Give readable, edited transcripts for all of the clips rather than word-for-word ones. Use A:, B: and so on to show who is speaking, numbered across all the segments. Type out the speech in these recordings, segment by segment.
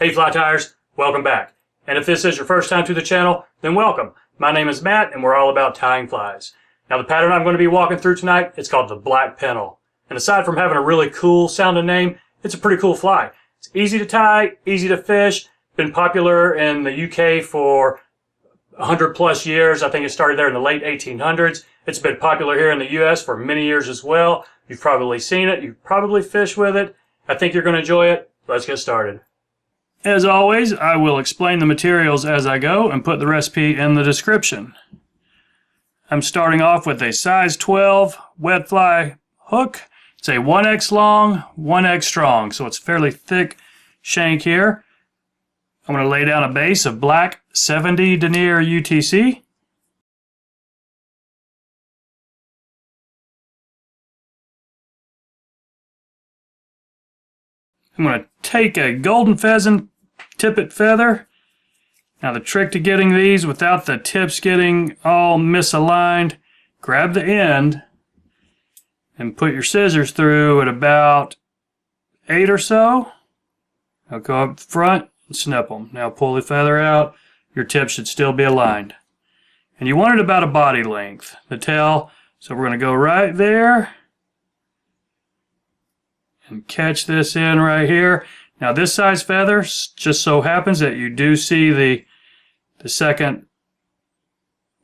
A: Hey fly tires, welcome back. And if this is your first time to the channel, then welcome. My name is Matt and we're all about tying flies. Now the pattern I'm going to be walking through tonight, it's called the Black Pennell. And aside from having a really cool sounding name, it's a pretty cool fly. It's easy to tie, easy to fish, been popular in the UK for 100 plus years. I think it started there in the late 1800s. It's been popular here in the US for many years as well. You've probably seen it, you've probably fished with it. I think you're going to enjoy it. Let's get started. As always, I will explain the materials as I go and put the recipe in the description. I'm starting off with a size 12 wet fly hook. It's a 1X long, 1X strong, so it's fairly thick shank here. I'm going to lay down a base of black 70 denier UTC. I'm going to take a golden pheasant tippet feather. Now the trick to getting these without the tips getting all misaligned, grab the end and put your scissors through at about 8 or so. Now go up front and snip them. Now pull the feather out. Your tip should still be aligned. And you want it about a body length, the tail. So we're going to go right there and catch this in right here. Now this size feather just so happens that you do see the second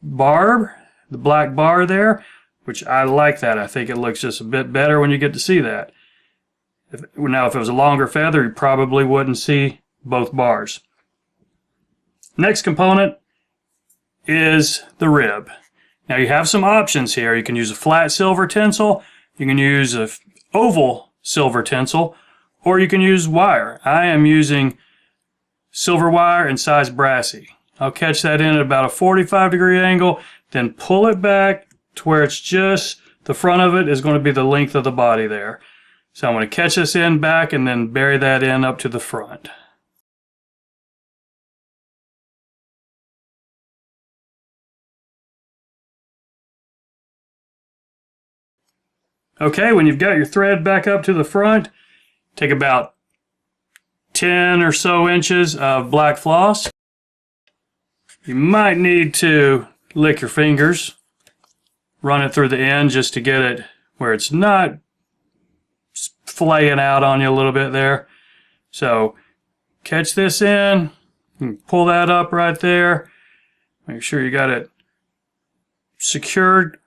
A: barb, the black bar there, which I like that. I think it looks just a bit better when you get to see that. Now if it was a longer feather, you probably wouldn't see both bars. Next component is the rib. Now you have some options here. You can use a flat silver tinsel, you can use a oval silver tinsel, or you can use wire. I am using silver wire and size brassy. I'll catch that in at about a 45-degree angle, then pull it back to where it's just the front of it is going to be the length of the body there. So I'm going to catch this in back and then bury that in up to the front. Okay, when you've got your thread back up to the front, take about 10 or so inches of black floss. You might need to lick your fingers, run it through the end just to get it where it's not flaying out on you a little bit there. So catch this in, and pull that up right there. Make sure you got it secured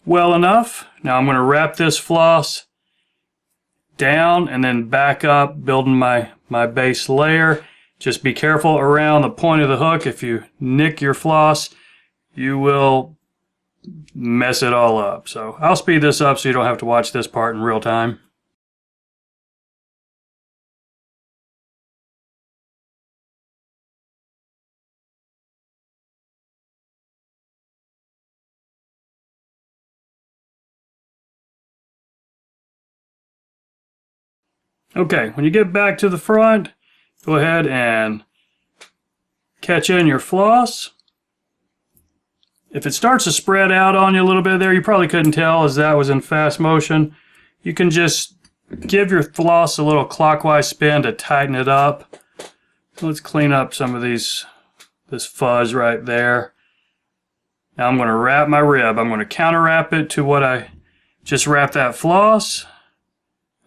A: well enough. Now I'm going to wrap this floss down and then back up, building my base layer. Just be careful around the point of the hook. If you nick your floss, you will mess it all up. So I'll speed this up so you don't have to watch this part in real time. Okay, when you get back to the front, go ahead and catch in your floss. If it starts to spread out on you a little bit there, you probably couldn't tell as that was in fast motion. You can just give your floss a little clockwise spin to tighten it up. Let's clean up some of this fuzz right there. Now I'm going to wrap my rib. I'm going to counter wrap it to what I just wrapped that floss.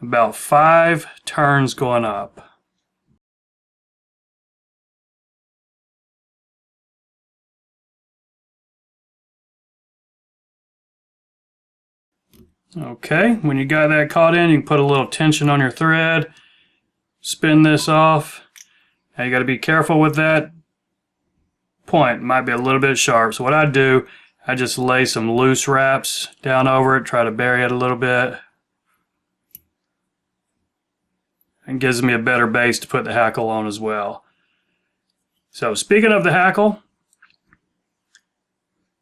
A: About 5 turns going up. Okay, when you got that caught in, you can put a little tension on your thread, spin this off. Now you got to be careful with that point. It might be a little bit sharp. So what I do, I just lay some loose wraps down over it, try to bury it a little bit. And gives me a better base to put the hackle on as well. So speaking of the hackle,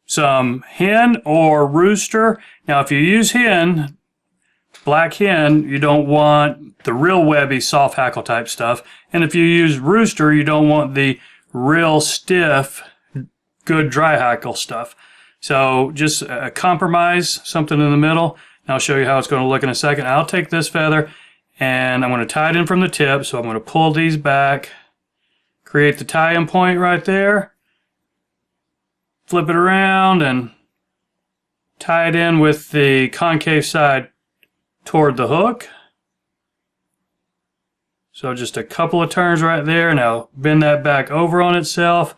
A: some hen or rooster. Now if you use hen, black hen, you don't want the real webby soft hackle type stuff. And if you use rooster, you don't want the real stiff, good dry hackle stuff. So just a compromise, something in the middle. And I'll show you how it's going to look in a second. I'll take this feather and I'm going to tie it in from the tip, so I'm going to pull these back create the tie-in point right there, flip it around and tie it in with the concave side toward the hook. So just a couple of turns right there. Now bend that back over on itself.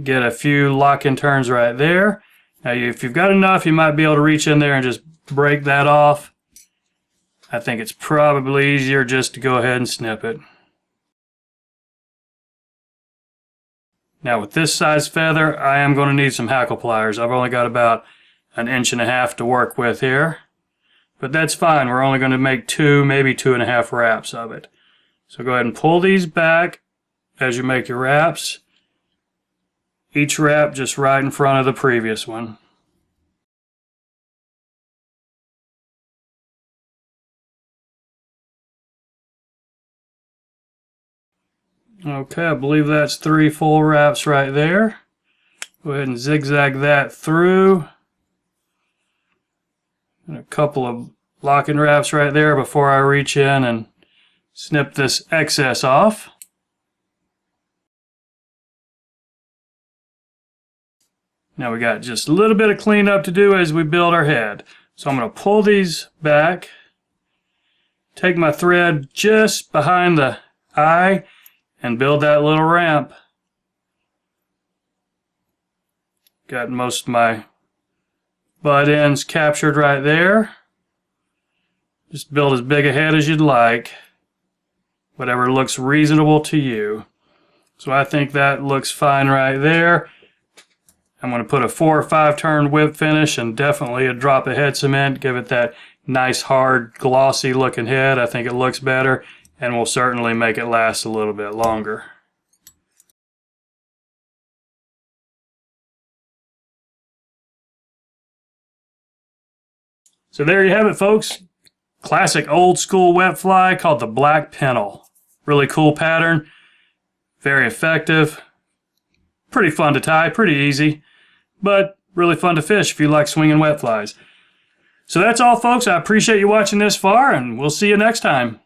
A: Get a few lock-in turns right there. Now if you've got enough, you might be able to reach in there and just break that off. I think it's probably easier just to go ahead and snip it. Now with this size feather, I am going to need some hackle pliers. I've only got about 1.5 inches to work with here. But that's fine. We're only going to make 2, maybe 2.5 wraps of it. So go ahead and pull these back as you make your wraps. Each wrap just right in front of the previous one. Okay, I believe that's 3 full wraps right there. Go ahead and zigzag that through. And a couple of locking wraps right there before I reach in and snip this excess off. Now we got just a little bit of cleanup to do as we build our head. So I'm going to pull these back, take my thread just behind the eye, and build that little ramp. Got most of my butt ends captured right there. Just build as big a head as you'd like. Whatever looks reasonable to you. So I think that looks fine right there. I'm going to put a 4 or 5 turn whip finish and definitely a drop of head cement. Give it that nice, hard, glossy looking head. I think it looks better and will certainly make it last a little bit longer. So there you have it, folks. Classic old school wet fly called the Black Pennell. Really cool pattern. Very effective. Pretty fun to tie, pretty easy. But really fun to fish if you like swinging wet flies. So that's all, folks. I appreciate you watching this far, and we'll see you next time.